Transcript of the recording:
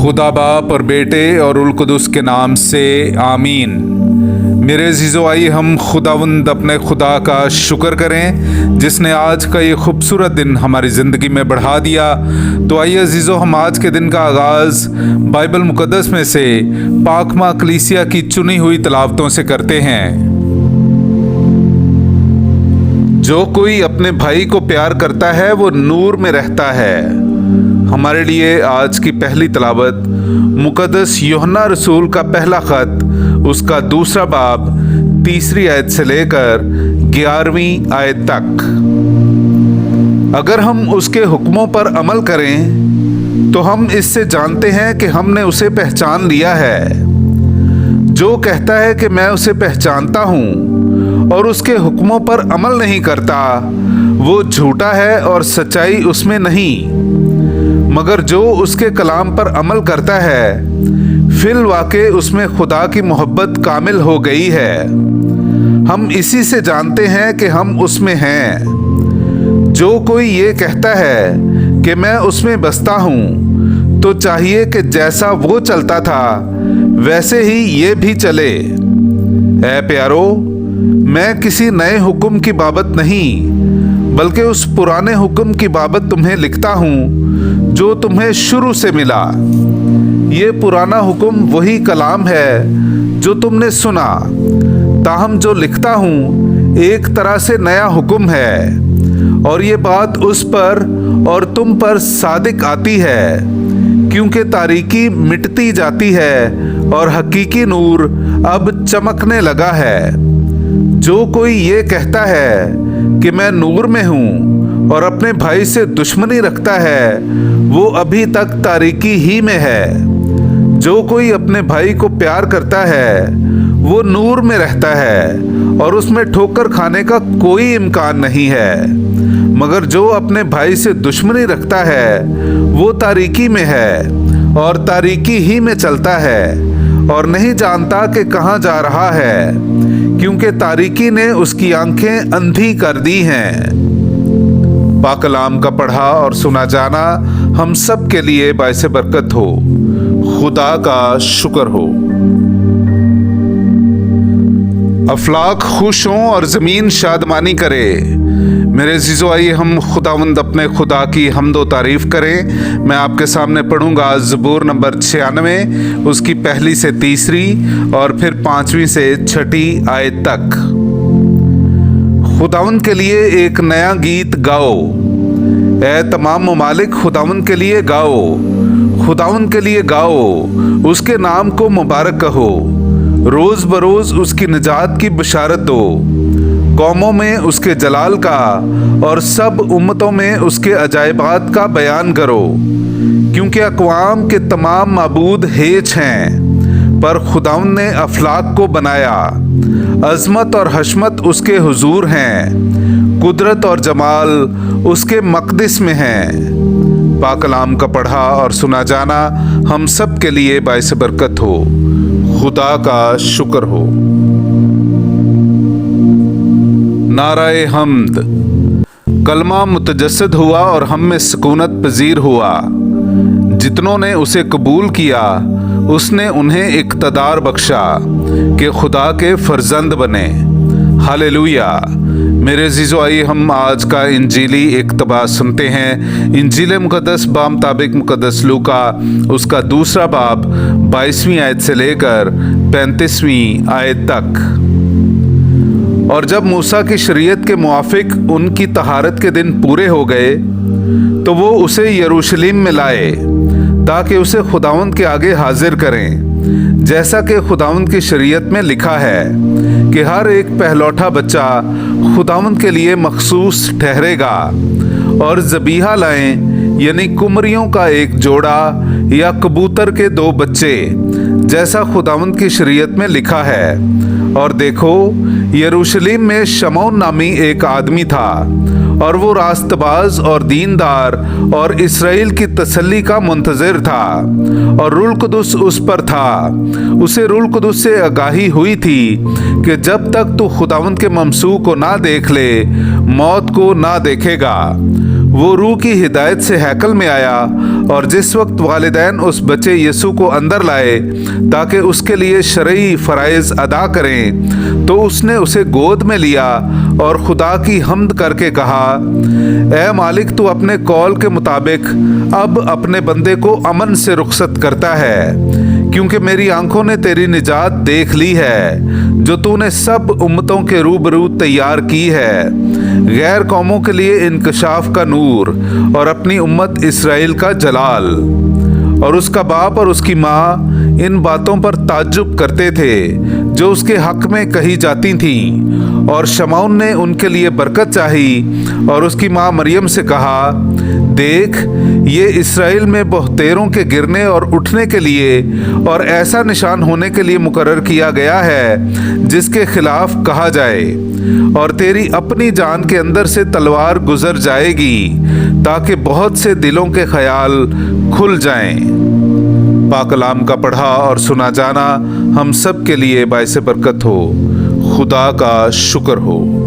खुदा बाप और बेटे और उल कुदुस के नाम से आमीन। मेरे अज़ीज़ो, आइए हम खुदावंद अपने खुदा का शुक्र करें जिसने आज का ये खूबसूरत दिन हमारी ज़िंदगी में बढ़ा दिया। तो आइए अज़ीज़ो, हम आज के दिन का आगाज़ बाइबल मुक़द्दस में से पाकमा कलीसिया की चुनी हुई तिलावतों से करते हैं। जो कोई अपने भाई को प्यार करता है वो नूर में रहता है। हमारे लिए आज की पहली तिलावत मुक़द्दस यूहन्ना रसूल का पहला ख़त, उसका दूसरा बाब 3 आयत से लेकर 11वीं आयत तक। अगर हम उसके हुक्मों पर अमल करें तो हम इससे जानते हैं कि हमने उसे पहचान लिया है। जो कहता है कि मैं उसे पहचानता हूँ और उसके हुक्मों पर अमल नहीं करता, वो झूठा है और सच्चाई उसमें नहीं। मगर जो उसके कलाम पर अमल करता है, फिर वाकई उसमें खुदा की मोहब्बत कामिल हो गई है। हम इसी से जानते हैं कि हम उसमें हैं। जो कोई ये कहता है कि मैं उसमें बसता हूँ, तो चाहिए कि जैसा वो चलता था वैसे ही ये भी चले। ऐ प्यारो, मैं किसी नए हुक्म की बाबत नहीं बल्कि उस पुराने हुक्म की बाबत तुम्हें लिखता हूँ जो तुम्हें शुरू से मिला। ये पुराना हुक्म वही कलाम है जो तुमने सुना। ताहम जो लिखता हूँ एक तरह से नया हुक्म है, और ये बात उस पर और तुम पर सादिक आती है, क्योंकि तारीकी मिटती जाती है और हकीकी नूर अब चमकने लगा है। जो कोई ये कहता है कि मैं नूर में हूँ और अपने भाई से दुश्मनी रखता है, वो अभी तक तारीकी ही में है। जो कोई अपने भाई को प्यार करता है वो नूर में रहता है और उसमें ठोकर खाने का कोई इम्कान नहीं है। मगर जो अपने भाई से दुश्मनी रखता है वो तारीकी में है और तारीकी ही में चलता है और नहीं जानता कि कहाँ जा रहा है, क्योंकि तारीकी ने उसकी आंखें अंधी कर दी हैं। पाक कलाम का पढ़ा और सुना जाना हम सब के लिए बाइस बरकत हो। खुदा का शुक्र हो। अफलाक खुश हों और ज़मीन शादमानी करे। मेरे अज़ीज़ो, आइए हम खुदावंद अपने खुदा की हम्दो तारीफ़ करें। मैं आपके सामने पढ़ूंगा ज़बूर नंबर 96, उसकी 1 से 3 और फिर 5वीं से 6 आयत तक। खुदावंद के लिए एक नया गीत गाओ। ऐ तमाम ममालिक, खुदावंद के लिए गाओ। खुदावंद के लिए गाओ, उसके नाम को मुबारक कहो। रोज़ बरोज़ उसकी निजात की बशारत दो। कौमों में उसके जलाल का और सब उम्मतों में उसके अजायबात का बयान करो, क्योंकि अक़वाम के तमाम माबूद हेच हैं, पर खुदावंद ने अफलाक को बनाया। अज़मत और हशमत उसके हुजूर हैं, कुदरत और जमाल उसके मक़दिस में हैं। पाक कलाम का पढ़ा और सुना जाना हम सब के लिए बाइस बरकत हो। खुदा का शुक्र हो। नाराए हम्द। कलमा मुतजस्सद हुआ और हम में सुकूनत पजीर हुआ। जितनों ने उसे कबूल किया उसने उन्हें इक़्तिदार बख्शा कि खुदा के फर्जंद बने। हालेलुया। मेरे अज़ीज़ो, आइए हम आज का इंजीली इक़्तिबास सुनते हैं। इंजील मुक़द्दस बामुताबिक मुक़द्दस लूका, उसका दूसरा बाब 22वीं आयत से लेकर 35वीं आयत तक। और जब मूसा की शरीयत के मुआफिक उनकी तहारत के दिन पूरे हो गए तो वो उसे यरूशलेम में लाए ताकि उसे खुदावंद के आगे हाजिर करें, जैसा कि खुदावंद की शरीयत में लिखा है कि हर एक पहलौठा बच्चा खुदावंद के लिए मखसूस ठहरेगा। और ज़बीहा लाएं, यानी कुमरियों का एक जोड़ा या कबूतर के 2 बच्चे, जैसा खुदावंद की शरीयत में लिखा है। और देखो, यरूशलेम में शमौन नामी एक आदमी था, और वो रास्तबाज और दीनदार और इसराइल की तसल्ली का मुंतज़िर था, और रूह कुदुस उस पर था। उसे रूह कुदुस से आगाही हुई थी कि जब तक तू खुदावंद के ममसू को ना देख ले, मौत को ना देखेगा। वो रूह की हिदायत से हैकल में आया, और जिस वक्त वालिदैन उस बच्चे यीशु को अंदर लाए ताकि उसके लिए शरई फराइज अदा करें, तो उसने उसे गोद में लिया और खुदा की हम्द करके कहा, ऐ मालिक, तू अपने कौल के मुताबिक अब अपने बंदे को अमन से रुखसत करता है, क्योंकि मेरी आंखों ने तेरी निजात देख ली है, जो तूने सब उम्मतों के रूबरू तैयार की है, गैर कौमों के लिए इंकशाफ का नूर और अपनी उम्मत इसराइल का जलाल। और उसका बाप और उसकी माँ इन बातों पर ताज्जुब करते थे जो उसके हक में कही जाती थीं, और शमौन ने उनके लिए बरकत चाही और उसकी माँ मरियम से कहा, देख, ये इसराइल में बहुतेरों के गिरने और उठने के लिए और ऐसा निशान होने के लिए मुकर्रर किया गया है जिसके खिलाफ कहा जाए, और तेरी अपनी जान के अंदर से तलवार गुजर जाएगी ताकि बहुत से दिलों के ख्याल खुल जाएं। पाक कलाम का पढ़ा और सुना जाना हम सब के लिए बाइसे बरकत हो। खुदा का शुक्र हो।